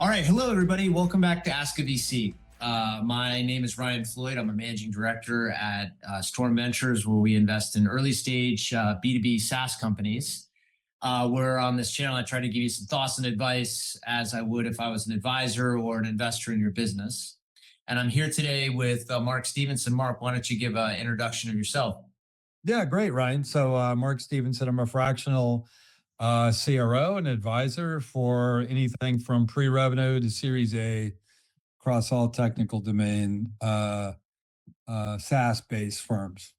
All right. Hello, everybody. Welcome back to Ask a VC. My name is Ryan Floyd. I'm a managing director at Storm Ventures, where we invest in early stage B2B SaaS companies. Where on this channel, I try to give you some thoughts and advice as I would if I was an advisor or an investor in your business. And I'm here today with Mark Stephenson. Mark, why don't you give an introduction of yourself? Yeah, great, Ryan. So Mark Stephenson, I'm a fractional CRO and advisor for anything from pre-revenue to Series A across all technical domain SaaS-based firms.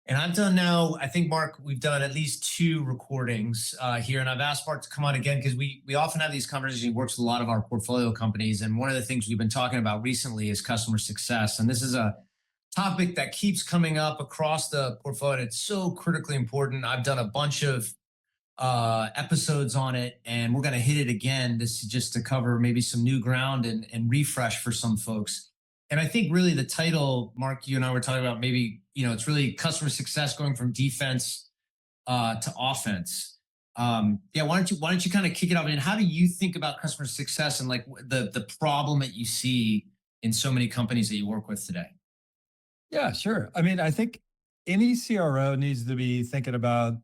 And I've done now, I think, Mark, we've done at least 2 recordings here. And I've asked Mark to come on again because we often have these conversations. He works with a lot of our portfolio companies. And one of the things we've been talking about recently is customer success. And this is a topic that keeps coming up across the portfolio. And it's so critically important. I've done a bunch of episodes on it, and we're going to hit it again. This is just to cover maybe some new ground and refresh for some folks. And I think really the title, Mark, you and I were talking about, maybe, it's really customer success going from defense to offense. Yeah, why don't you kind of kick it off? And how do you think about customer success and like the problem that you see in so many companies that you work with today? Yeah, sure. I mean, I think any CRO needs to be thinking about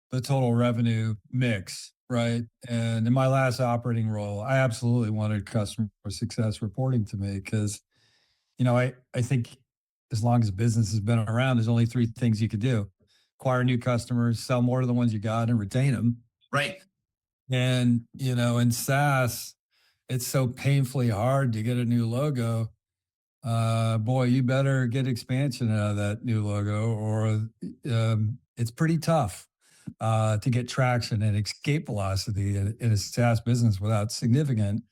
the total revenue mix, right? And in my last operating role, I absolutely wanted customer success reporting to me because, I think as long as a business has been around, there's only 3 things you could do: acquire new customers, sell more to the ones you got, and retain them. Right. And, in SaaS, it's so painfully hard to get a new logo. Boy, you better get expansion out of that new logo, or it's pretty tough to get traction and escape velocity in a SaaS business without significant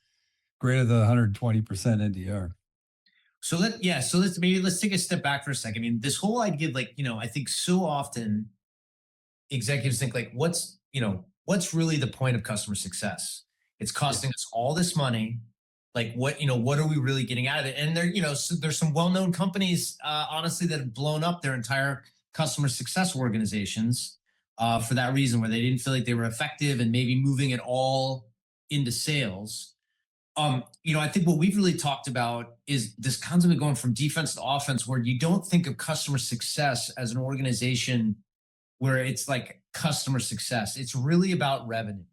greater than 120% NDR. So let's take a step back for a second. I mean, this whole idea, I think so often executives think like, what's really the point of customer success? It's costing us all this money. Like what are we really getting out of it? And there's some well-known companies, honestly, that have blown up their entire customer success organizations for that reason, where they didn't feel like they were effective and maybe moving it all into sales. I think what we've really talked about is this concept of going from defense to offense, where you don't think of customer success as an organization where it's like customer success. It's really about revenue.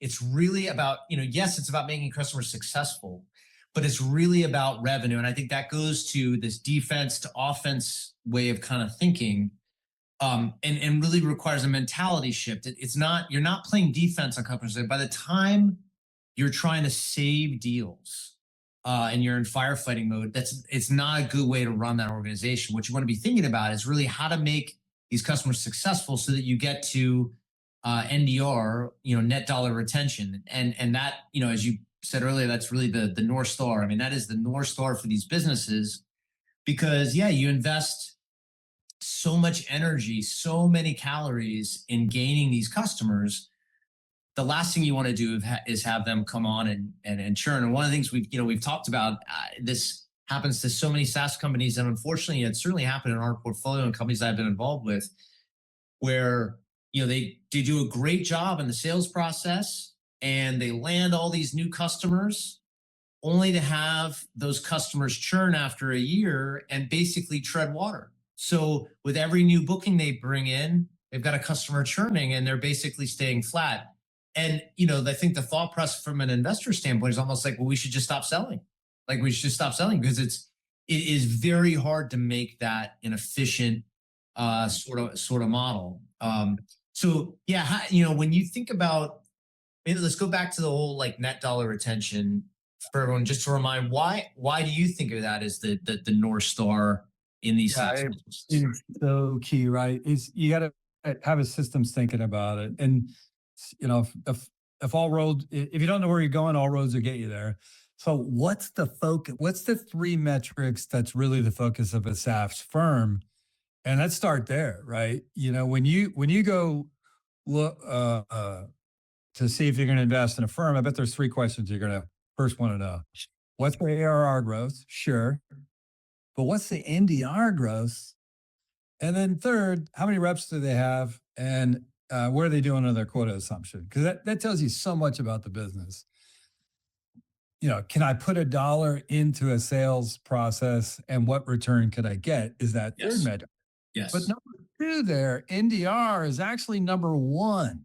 It's really about, yes, it's about making customers successful, but it's really about revenue. And I think that goes to this defense to offense way of kind of thinking, and really requires a mentality shift. You're not playing defense on customers. By the time you're trying to save deals and you're in firefighting mode, it's not a good way to run that organization. What you want to be thinking about is really how to make these customers successful so that you get to NDR, net dollar retention. And that, as you said earlier, that's really the North Star. I mean, that is the North Star for these businesses because, yeah, you invest so much energy, so many calories in gaining these customers. The last thing you want to do is have them come on and churn. And one of the things we've talked about, this happens to so many SaaS companies, and unfortunately, it certainly happened in our portfolio and companies I've been involved with, where they do a great job in the sales process and they land all these new customers, only to have those customers churn after a year and basically tread water. So with every new booking they bring in, they've got a customer churning and they're basically staying flat. And, I think the thought process from an investor standpoint is almost like, well, we should just stop selling. Like we should just stop selling because it is very hard to make that an efficient sort of model. So yeah, when you think about, maybe let's go back to the whole like net dollar retention for everyone, just to remind why do you think of that as the North Star in these systems? It's so key, right? Is you got to have a systems thinking about it. And if all roads, if you don't know where you're going, all roads will get you there. So what's the focus? What's the 3 metrics that's really the focus of a SaaS firm? And let's start there, right? When you go look to see if you're going to invest in a firm, I bet there's 3 questions you're going to first want to know. What's their ARR growth? Sure. But what's the NDR growth? And then third, how many reps do they have? And what are they doing on their quota assumption? Because that tells you so much about the business. can I put a dollar into a sales process and what return could I get is that third Yes. metric. But Yes. number two there, NDR is actually number one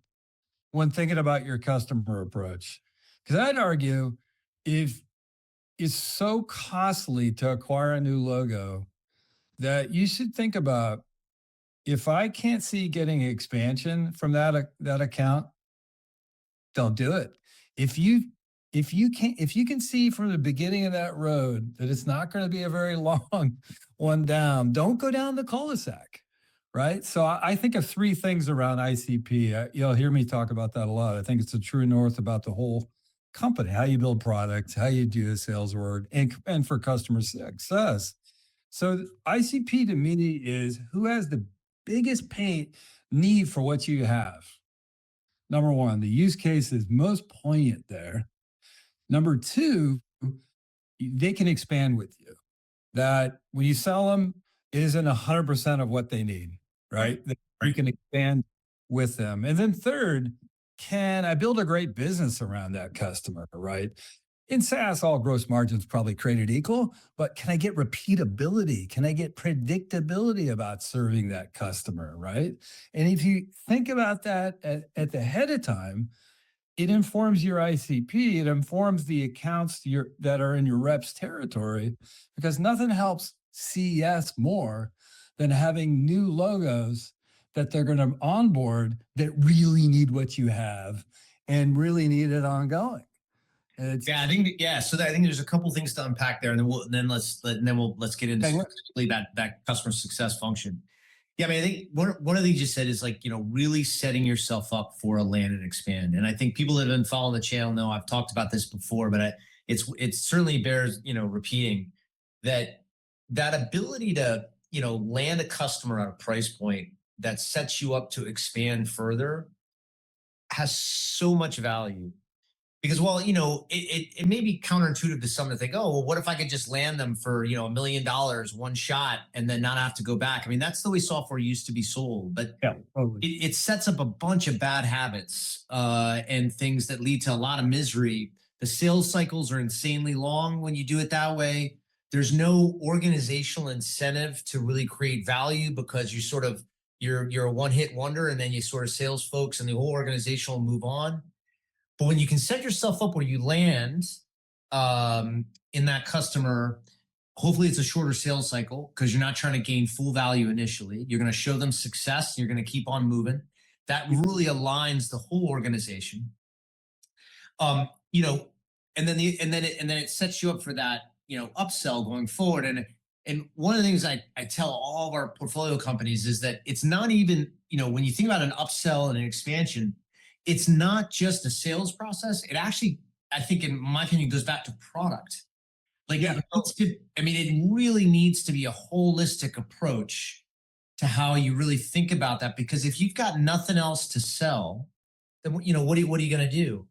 when thinking about your customer approach. Because I'd argue if it's so costly to acquire a new logo that you should think about if I can't see getting expansion from that account, don't do it. If you if you can see from the beginning of that road that it's not going to be a very long one down, don't go down the cul-de-sac. Right. So I think of three things around ICP. You'll hear me talk about that a lot. I think it's a true north about the whole company, how you build products, how you do the sales work, and for customer success. So ICP to me is who has the biggest pain need for what you have. Number one, the use case is most poignant there. Number two, they can expand with you. That when you sell them, it isn't 100% of what they need, Right. right? That you Right. can expand with them. And then third, can I build a great business around that customer, right? In SaaS, all gross margins probably created equal, but can I get repeatability? Can I get predictability about serving that customer, right? And if you think about that at the head of time, it informs your ICP. It informs the accounts that are in your reps territory because nothing helps CES more than having new logos that they're going to onboard that really need what you have and really need it ongoing. And it's Yeah, I think yeah. So I think there's a couple things to unpack there, and let's get into okay, specifically that customer success function. Yeah, I mean, I think one of the things you said is like really setting yourself up for a land and expand. And I think people that have been following the channel know I've talked about this before, but it certainly bears repeating that ability to land a customer at a price point that sets you up to expand further has so much value because it may be counterintuitive to some to think, oh well, what if I could just land them for $1 million one shot and then not have to go back. I mean, that's the way software used to be sold, but yeah, totally. it sets up a bunch of bad habits and things that lead to a lot of misery. The sales cycles are insanely long when you do it that way. There's no organizational incentive to really create value because you're a one hit wonder and then you sort of sales folks and the whole organization will move on. But when you can set yourself up where you land in that customer, hopefully it's a shorter sales cycle because you're not trying to gain full value initially. You're going to show them success. You're going to keep on moving. That really aligns the whole organization. Um, you know, and then it sets you up for that upsell going forward. And one of the things I tell all of our portfolio companies is that it's not even when you think about an upsell and an expansion, it's not just a sales process. It actually, I think, in my opinion, goes back to product. Like Yeah, I mean, it really needs to be a holistic approach to how you really think about that. Because if you've got nothing else to sell, then what are you going to do?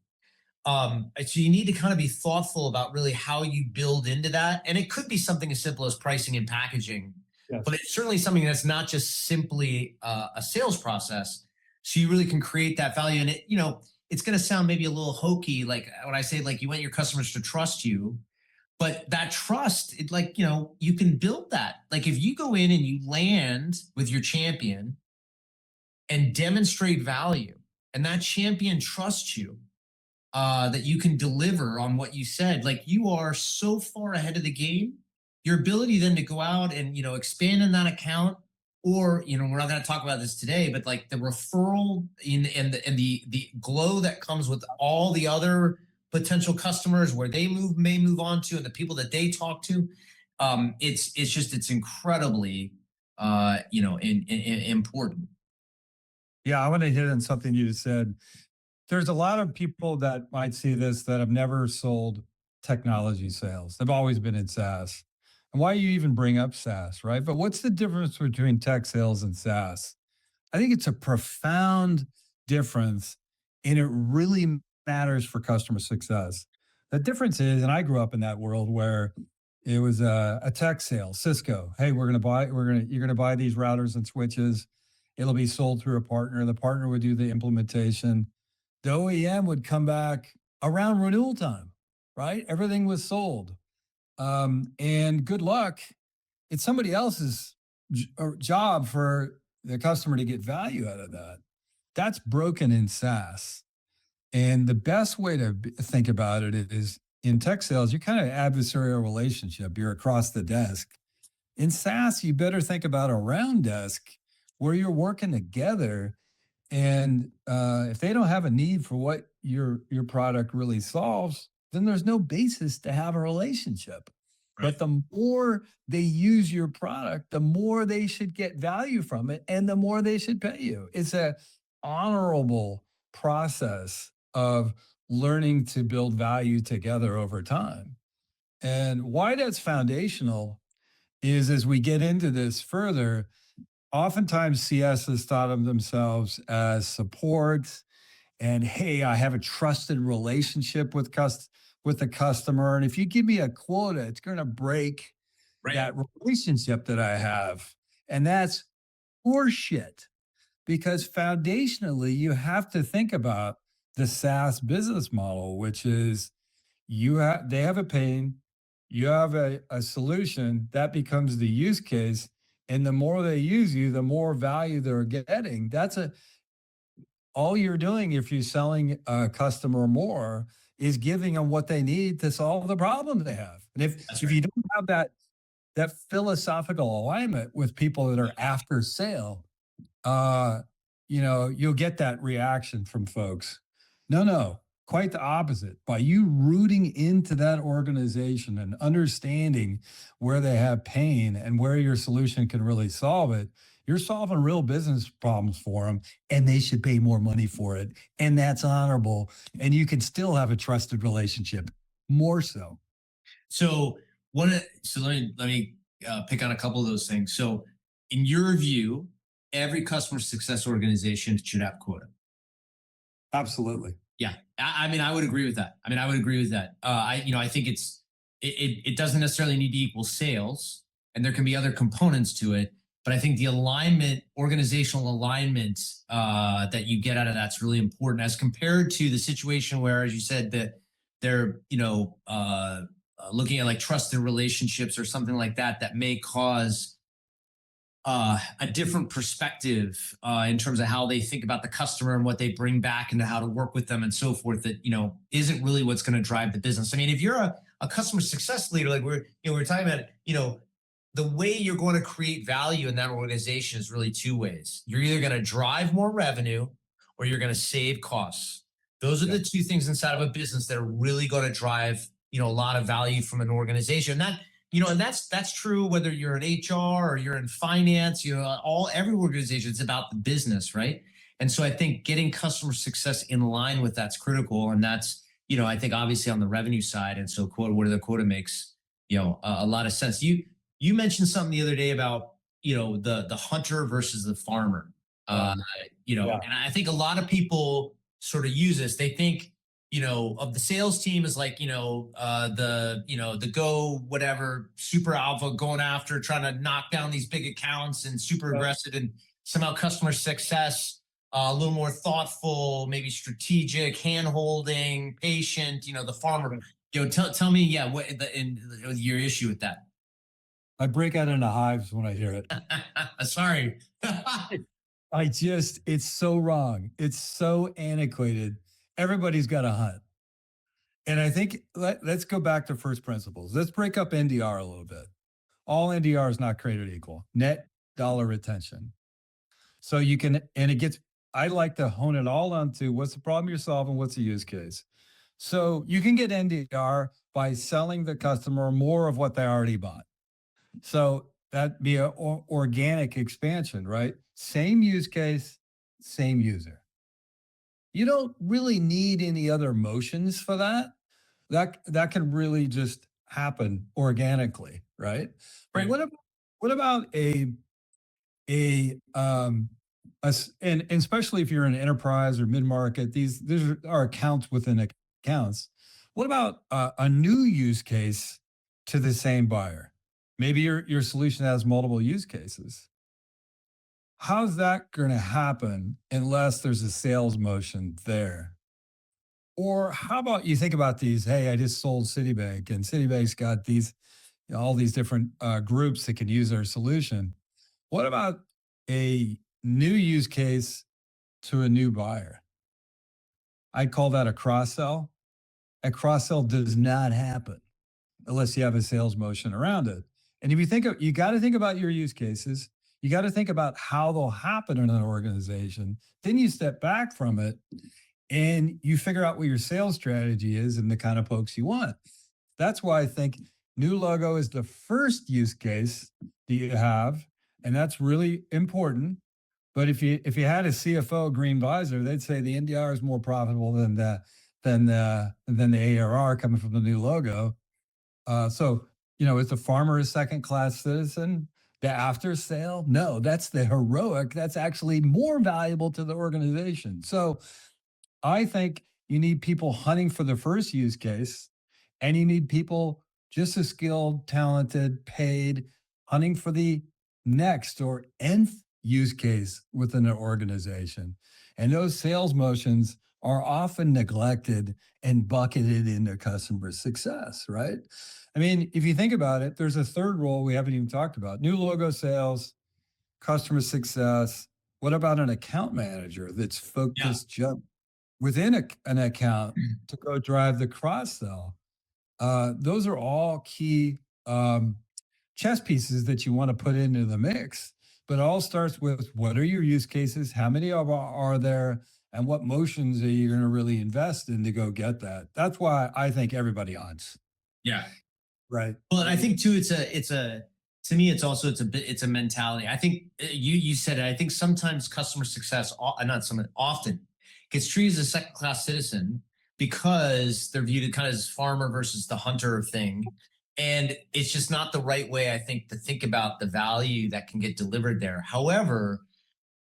So you need to kind of be thoughtful about really how you build into that. And it could be something as simple as pricing and packaging, but yes. it's certainly something that's not just simply a sales process. So you really can create that value. And it's going to sound maybe a little hokey, like when I say like you want your customers to trust you, but that trust, you can build that. Like if you go in and you land with your champion and demonstrate value, and that champion trusts you, that you can deliver on what you said. Like you are so far ahead of the game. Your ability then to go out and expand in that account, or we're not going to talk about this today, but like the referral and the glow that comes with all the other potential customers where they may move on to, and the people that they talk to, it's incredibly important. Yeah, I want to hit on something you said. There's a lot of people that might see this that have never sold technology sales. They've always been in SaaS. And why you even bring up SaaS, right? But what's the difference between tech sales and SaaS? I think it's a profound difference and it really matters for customer success. The difference is, and I grew up in that world where it was a tech sale, Cisco. Hey, you're going to buy these routers and switches. It'll be sold through a partner. The partner would do the implementation. The OEM would come back around renewal time. right? Everything was sold. And good luck. It's somebody else's job for the customer to get value out of that. That's broken in SaaS. And the best way to think about it is in tech sales, you're kind of adversarial relationship. You're across the desk. In SaaS, you better think about a round desk where you're working together. And if they don't have a need for what your product really solves, then there's no basis to have a relationship. Right. But the more they use your product, the more they should get value from it, and the more they should pay you. It's a honorable process of learning to build value together over time. And why that's foundational is as we get into this further, oftentimes CS has thought of themselves as support and hey, I have a trusted relationship with the customer. And if you give me a quota, it's going to break Right. that relationship that I have. And that's horseshit because foundationally, you have to think about the SaaS business model, which is they have a pain, you have a solution that becomes the use case. And the more they use you, the more value they're getting. That's all you're doing if you're selling a customer more is giving them what they need to solve the problem they have. And That's if right. you don't have that philosophical alignment with people that are after sale, uh, you'll get that reaction from folks. No, quite the opposite. By you rooting into that organization and understanding where they have pain and where your solution can really solve it, you're solving real business problems for them and they should pay more money for it. And that's honorable. And you can still have a trusted relationship more so. So so let me pick on a couple of those things. So in your view, every customer success organization should have quota. Absolutely. Yeah, I mean, I would agree with that. I mean, I would agree with that. I think it doesn't necessarily need to equal sales, and there can be other components to it. But I think the alignment, organizational alignment that you get out of that's really important, as compared to the situation where, as you said, that they're looking at like trusted relationships or something like that that may cause a different perspective in terms of how they think about the customer and what they bring back and how to work with them and so forth that isn't really what's going to drive the business. I mean, if you're a customer success leader, like we're talking about, the way you're going to create value in that organization is really two ways. You're either going to drive more revenue or you're going to save costs. Those are Yeah. the two things inside of a business that are really going to drive a lot of value from an organization. And that's true whether you're in HR or you're in finance. Every organization, it's about the business, right? And so I think getting customer success in line with that's critical, and that's I think obviously on the revenue side, and so what are the quota makes a lot of sense. You mentioned something the other day about the hunter versus the farmer. Yeah. And I think a lot of people sort of use this. They think of the sales team as like the go whatever super alpha going after trying to knock down these big accounts and super aggressive, and somehow customer success a little more thoughtful, maybe strategic, hand holding, patient. The farmer. Tell me, your issue with that. I break out into hives when I hear it. Sorry. It's so wrong. It's so antiquated. Everybody's got a hunt. And I think let's go back to first principles. Let's break up NDR a little bit. All NDR is not created equal. Net dollar retention. So I like to hone it all onto what's the problem you're solving, what's the use case. So you can get NDR by selling the customer more of what they already bought. So that'd be an organic expansion, right? Same use case, same user. You don't really need any other motions for that. That can really just happen organically, right? But Right. what about and especially if you're an enterprise or mid market, these are accounts within accounts. What about a new use case to the same buyer? Maybe your solution has multiple use cases. How's that going to happen unless there's a sales motion there? Or how about you think about these? Hey, I just sold Citibank, and Citibank's got these, all these different groups that can use our solution. What about a new use case to a new buyer? I'd call that a cross sell. A cross sell does not happen unless you have a sales motion around it. And if you think of, you got to think about your use cases. You got to think about how they'll happen in an organization. Then you step back from it and you figure out what your sales strategy is and the kind of folks you want. That's why I think new logo is the first use case that you have, and that's really important. But if you had a CFO green visor, they'd say the NDR is more profitable than the ARR coming from the new logo. So, is the farmer a second class citizen? The after sale? No, that's the heroic. That's actually more valuable to the organization. So I think you need people hunting for the first use case, and you need people just as skilled, talented, paid, hunting for the next or nth use case within an organization. And those sales motions are often neglected and bucketed into customer success, right? I mean, if you think about it, there's a third role we haven't even talked about: new logo sales, customer success. What about an account manager that's Yeah. focused just within an account to go drive the cross sell? Those are all key chess pieces that you want to put into the mix. But it all starts with what are your use cases? How many of are there? And what motions are you going to really invest in to go get that? That's why I think everybody odds. Yeah. Right. Well, and I think too, to me, it's a mentality. I think you said it. I think sometimes customer success, not some often, gets treated as a second class citizen because they're viewed kind of as farmer versus the hunter thing, and it's just not the right way, I think, to think about the value that can get delivered there. However,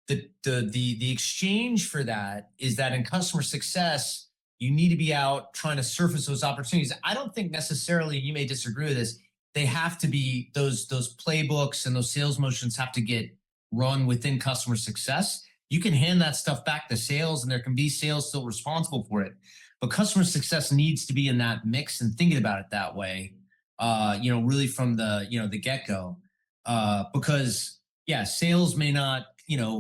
the exchange for that is that in customer success, you need to be out trying to surface those opportunities. I don't think necessarily, you may disagree with this, they have to be those playbooks and those sales motions have to get run within customer success. You can hand that stuff back to sales, and there can be sales still responsible for it. But customer success needs to be in that mix and thinking about it that way. Really from the get go, because yeah, sales may not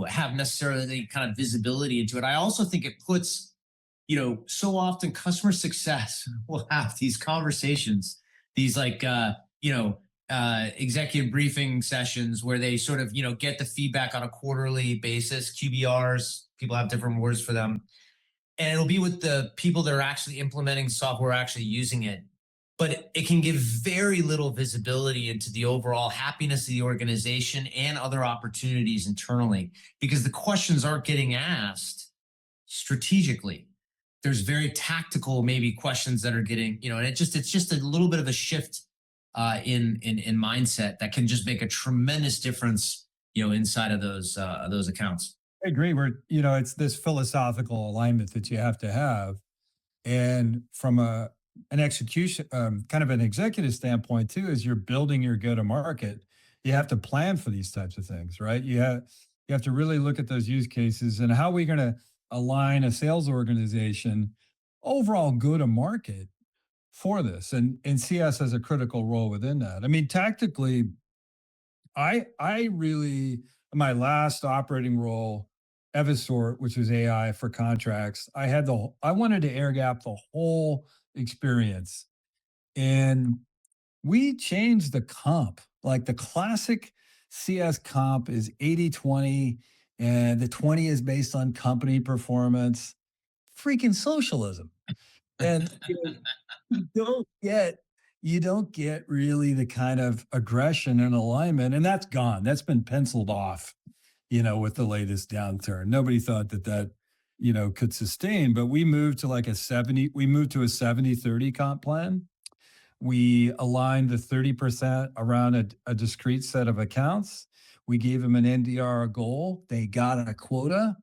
have necessarily kind of visibility into it. I also think it puts, so often customer success will have these conversations, these like executive briefing sessions where they sort of get the feedback on a quarterly basis. QBRs, people have different words for them, and it'll be with the people that are actually implementing software, actually using it. But it can give very little visibility into the overall happiness of the organization and other opportunities internally, because the questions aren't getting asked strategically. There's very tactical, maybe, questions that are getting, and it's just a little bit of a shift in mindset that can just make a tremendous difference, inside of those accounts. I agree. It's this philosophical alignment that you have to have. And from an execution, kind of an executive standpoint too, as you're building your go to market, you have to plan for these types of things, right? You have to really look at those use cases and how we're going to align a sales organization overall go to market for this, and CS has a critical role within that. I mean, tactically, I really, my last operating role, Evisort, which was AI for contracts, I wanted to air gap the whole experience. And we changed the comp. Like the classic CS comp is 80/20, and the 20 is based on company performance. Freaking socialism. And you don't get really the kind of aggression and alignment, and that's gone. That's been penciled off, with the latest downturn. Nobody thought that could sustain, but we moved to a 70/30 comp plan. We aligned the 30% around a discrete set of accounts. We gave them an NDR goal. They got a quota.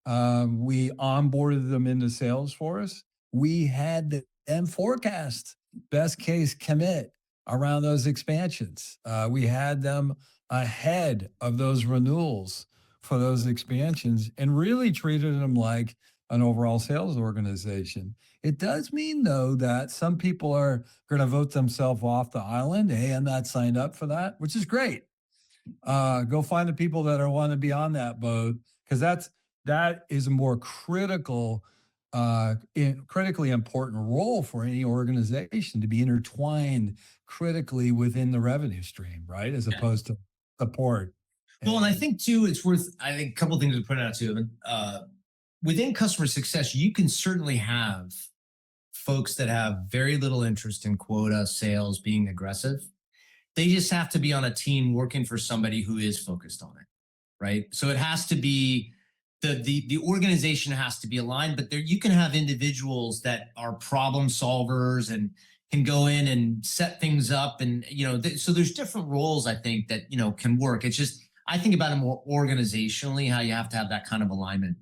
We onboarded them into Salesforce. We had them forecast best case commit around those expansions. We had them ahead of those renewals for those expansions and really treated them like an overall sales organization. It does mean, though, that some people are going to vote themselves off the island. Hey, I'm not signed up for that, which is great. Go find the people that are want to be on that boat, because that is a more critical, critically important role for any organization to be intertwined critically within the revenue stream, right? As Yeah. opposed to support. Well, and I And think too, it's worth, I think, a couple things to put out too. Within customer success, you can certainly have folks that have very little interest in quota sales being aggressive. They just have to be on a team working for somebody who is focused on it, right? So it has to be the organization has to be aligned, but there you can have individuals that are problem solvers and can go in and set things up, and so there's different roles I think that can work. It's just I think about it more organizationally, how you have to have that kind of alignment.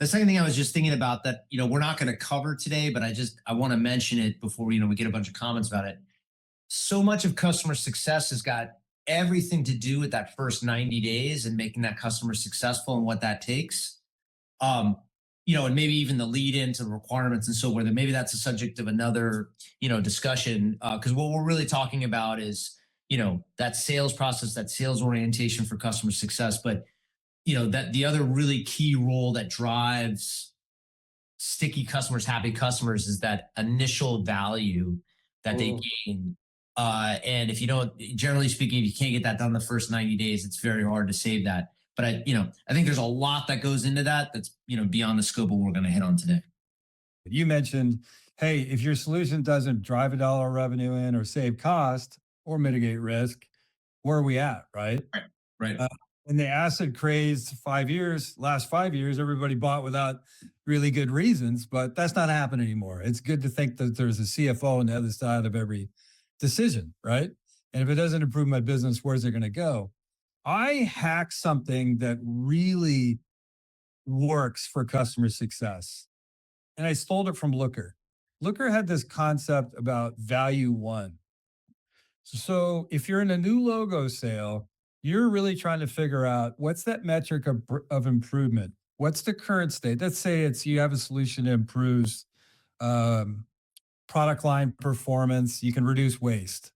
The second thing I was just thinking about that we're not going to cover today, but I want to mention it before we get a bunch of comments about it. So much of customer success has got everything to do with that first 90 days and making that customer successful and what that takes. um and maybe even the lead into the requirements and so whether maybe that's a subject of another discussion, because what we're really talking about is that sales process, that sales orientation for customer success. But that the other really key role that drives sticky customers, happy customers, is that initial value that they oh, gain. And if you don't, generally speaking, if you can't get that done the first 90 days, it's very hard to save that. But I think there's a lot that goes into that that's beyond the scope of what we're going to hit on today. you mentioned, hey, if your solution doesn't drive a dollar revenue in or save cost or mitigate risk, where are we at, right? Right. Right. Uh, in the acid craze 5 years, last 5 years, everybody bought without really good reasons, but that's not happening anymore. It's good to think that there's a CFO on the other side of every decision, right? And if it doesn't improve my business, where's it going to go? I hacked something that really works for customer success, and I stole it from Looker. Looker had this concept about value one. So if you're in a new logo sale, you're really trying to figure out what's that metric of improvement. What's the current state? Let's say it's you have a solution that improves um, product line performance. You can reduce waste.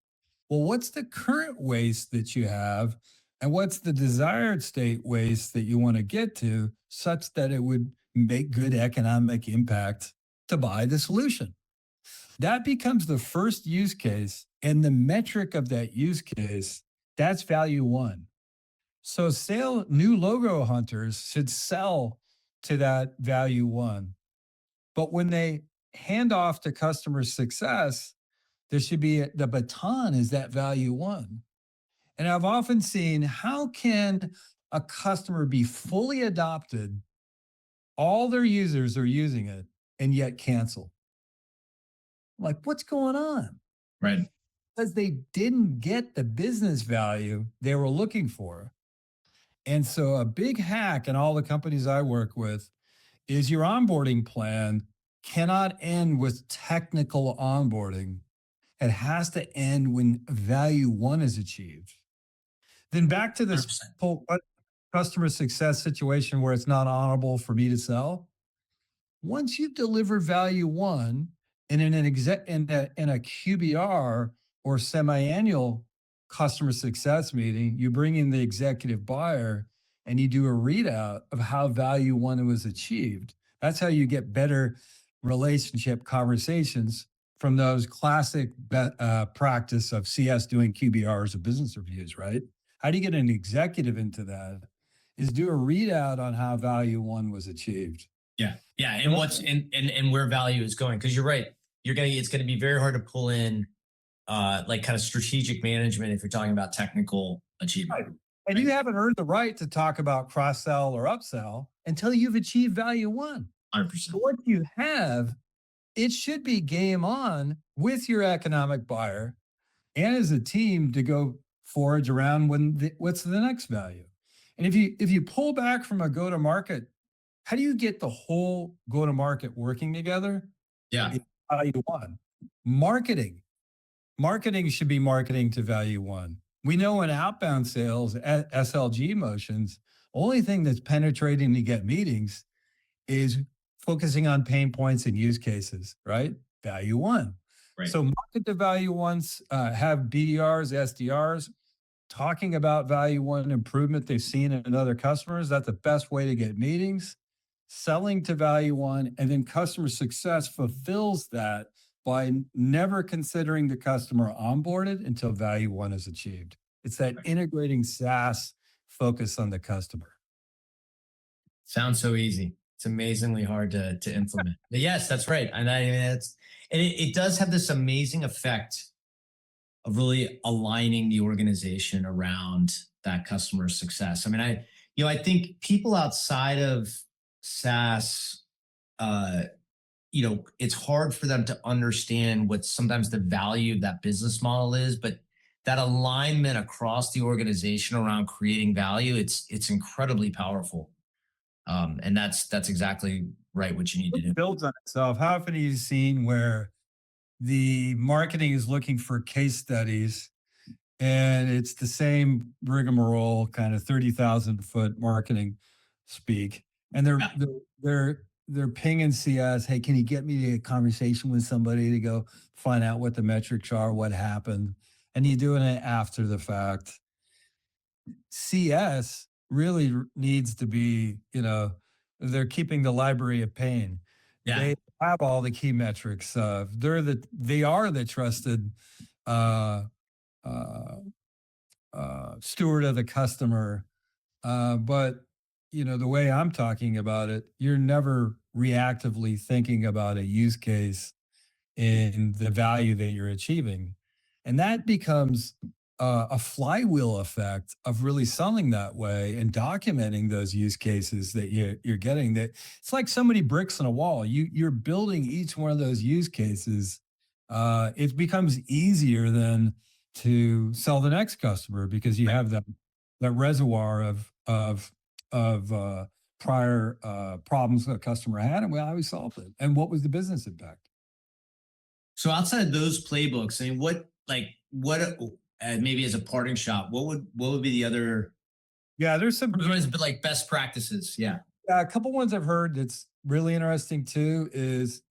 Well, what's the current waste that you have, and what's the desired state waste that you want to get to, such that it would make good economic impact to buy the solution? That becomes the first use case, and the metric of that use case, that's value one. So sale new logo hunters should sell to that value one. But when they hand off to customer success, there should be the baton is that value one. And I've often seen, how can a customer be fully adopted, all their users are using it, and yet cancel? Like, what's going on? Right. Because they didn't get the business value they were looking for. And so, a big hack in all the companies I work with is your onboarding plan cannot end with technical onboarding. It has to end when value one is achieved. Then back to this 100%. whole customer success situation where it's not honorable for me to sell. Once you've delivered value one, and in an in a QBR or semi-annual customer success meeting, you bring in the executive buyer and you do a readout of how value one was achieved. That's how you get better relationship conversations from those classic practice of CS doing QBRs or business reviews, right? How do you get an executive into that? Is do a readout on how value one was achieved. Yeah. Yeah. And what's and where value is going. Because you're right. It's gonna be very hard to pull in like kind of strategic management if you're talking about technical Right. achievement. And Right. you haven't earned the right to talk about cross sell or upsell until you've achieved value one. So 100%. once you have, it should be game on with your economic buyer and as a team to go forage around what's the next value. And if you pull back from a go to market, how do you get the whole go to market working together? Yeah. It's value one. Marketing. Marketing should be marketing to value one. We know in outbound sales, SLG motions, only thing that's penetrating to get meetings is focusing on pain points and use cases, right? Value one. Right. So market to value ones, have BDRs, SDRs talking about value one improvement they've seen in other customers. That's the best way to get meetings. Selling to value one, and then customer success fulfills that by never considering the customer onboarded until value one is achieved. It's that Right. integrating SaaS focus on the customer. Sounds so easy. It's amazingly hard to implement. But yes, that's right. And I mean, it does have this amazing effect of really aligning the organization around that customer success. I mean, I think people outside of SaaS, uh, it's hard for them to understand what sometimes the value of that business model is, but that alignment across the organization around creating value, it's incredibly powerful. And that's exactly right what you need to do. It builds on itself. How often have you seen where the marketing is looking for case studies and it's the same rigmarole, kind of 30,000-foot marketing speak, and Yeah. they're pinging CS, hey, can you get me to a conversation with somebody to go find out what the metrics are, what happened, and you're doing it after the fact. CS really needs to be, they're keeping the library of pain. Yeah. They have all the key metrics. They are the trusted uh, uh, steward of the customer. But the way I'm talking about it, you're never reactively thinking about a use case in the value that you're achieving. And that becomes a flywheel effect of really selling that way and documenting those use cases that you're getting. That it's like so many bricks in a wall. You're building each one of those use cases. It becomes easier then to sell the next customer because you have that reservoir of prior problems a customer had, and how we solved it, and what was the business impact. So outside of those playbooks, I mean, maybe as a parting shot, what would be the other Yeah, there's some but like best practices? Yeah. a couple ones I've heard that's really interesting too is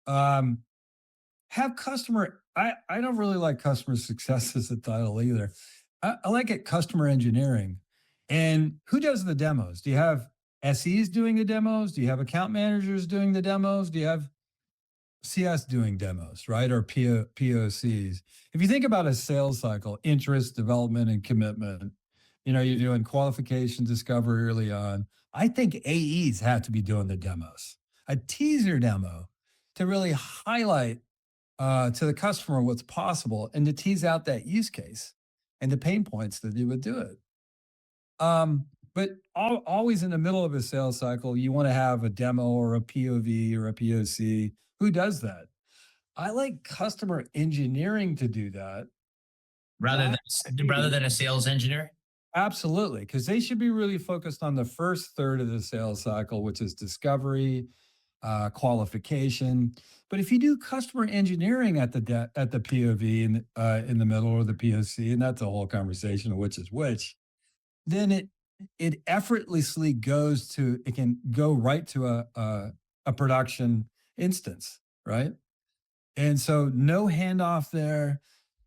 um have customer I don't really like customer success as a title either. I like it customer engineering. And who does the demos? Do you have SEs doing the demos? Do you have account managers doing the demos? Do you have CS doing demos, right? Or POCs. If you think about a sales cycle, interest, development, and commitment, you're doing qualification, discovery early on. I think AEs have to be doing the demos, a teaser demo to really highlight to the customer what's possible and to tease out that use case and the pain points that you would do it. But always in the middle of a sales cycle, you want to have a demo or a POV or a POC. Who does that? I like customer engineering to do that. Rather Not than rather than a sales engineer. absolutely, because they should be really focused on the first third of the sales cycle, which is discovery, qualification. But if you do customer engineering at at the POV in the middle or the POC, and that's a whole conversation of which is which, then it effortlessly it can go right to a production instance, right? And so no handoff there.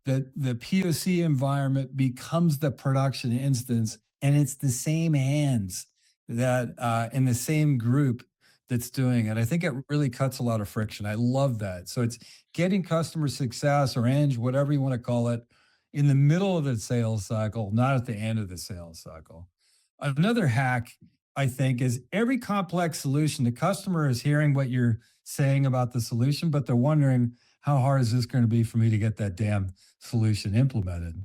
The POC environment becomes the production instance, and it's the same hands that in the same group that's doing it. I think it really cuts a lot of friction. I love that. So it's getting customer success or eng, whatever you want to call it, in the middle of the sales cycle, not at the end of the sales cycle. Another hack, I think, is every complex solution, the customer is hearing what you're saying about the solution, but they're wondering, how hard is this going to be for me to get that damn solution implemented?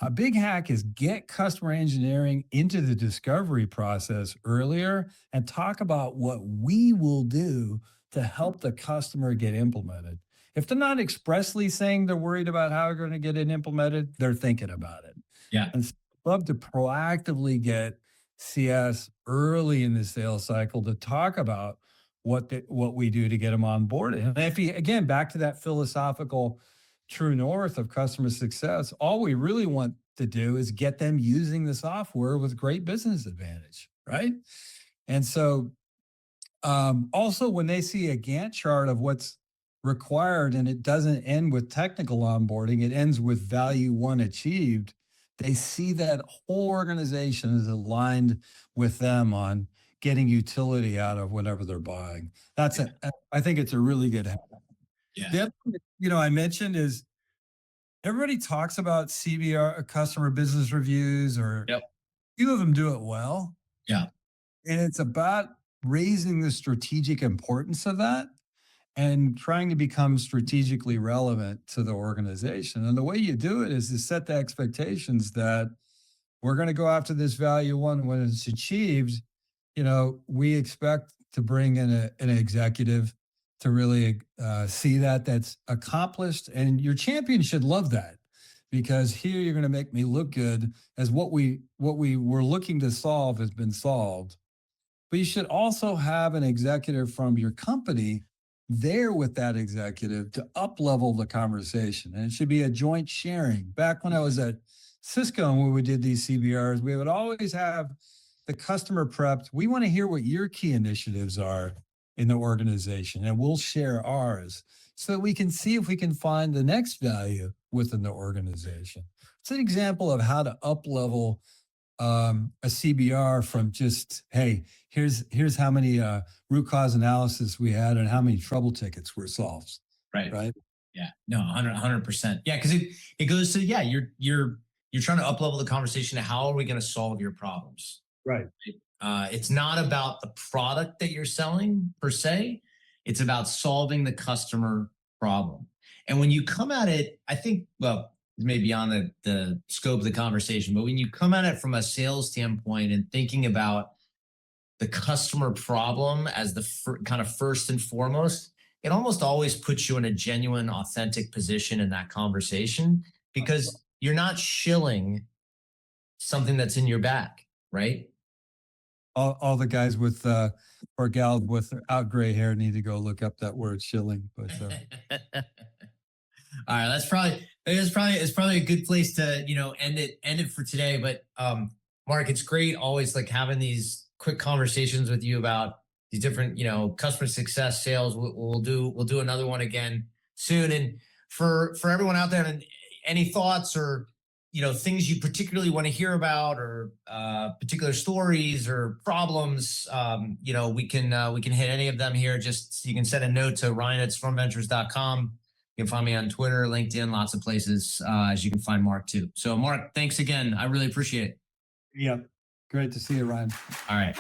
A big hack is get customer engineering into the discovery process earlier and talk about what we will do to help the customer get implemented. If they're not expressly saying they're worried about how they're going to get it implemented, they're thinking about it. Yeah. And so I'd love to proactively get CS early in the sales cycle to talk about what we do to get them on board. And if you again back to that philosophical true north of customer success, all we really want to do is get them using the software with great business advantage, right? And so Also, when they see a Gantt chart of what's required and it doesn't end with technical onboarding, it ends with value one achieved. They see that whole organization is aligned with them on getting utility out of whatever they're buying. That's Yeah. I think it's a really good habit. Yeah. The other thing that, I mentioned is everybody talks about CBR, customer business reviews, or Yep. few of them do it well. Yeah. And it's about raising the strategic importance of that and trying to become strategically relevant to the organization. And the way you do it is to set the expectations that we're going to go after this value one when it's achieved. We expect to bring in an executive to really see that that's accomplished, and your champion should love that because here you're going to make me look good as what we were looking to solve has been solved. But you should also have an executive from your company there with that executive to up level the conversation. And it should be a joint sharing. Back when I was at Cisco and when we did these CBRs, we would always have the customer prepped. We want to hear what your key initiatives are in the organization, and we'll share ours so that we can see if we can find the next value within the organization. It's an example of how to up level a CBR from just, hey, here's how many root cause analysis we had and how many trouble tickets were solved. Right. Right. Yeah. No, 100%. Yeah. Cause it goes to, yeah, you're trying to up level the conversation to how are we going to solve your problems? Right. It's not about the product that you're selling per se. It's about solving the customer problem. And when you come at it, I think, well, it may be beyond the scope of the conversation, but when you come at it from a sales standpoint and thinking about the customer problem as the kind of first and foremost, it almost always puts you in a genuine, authentic position in that conversation because you're not shilling something that's in your back, right? All the guys with or gals without gray hair need to go look up that word shilling. But All right, it's probably a good place to end it for today. But Mark, it's great always like having these quick conversations with you about these different customer success sales. We'll do another one again soon. And for everyone out there, and any thoughts or things you particularly want to hear about or particular stories or problems, we can hit any of them here. Just you can send a note to Ryan@stormventures.com. You can find me on Twitter, LinkedIn, lots of places, as you can find Mark too. So Mark, thanks again. I really appreciate it. yeah, great to see you, Ryan. All right.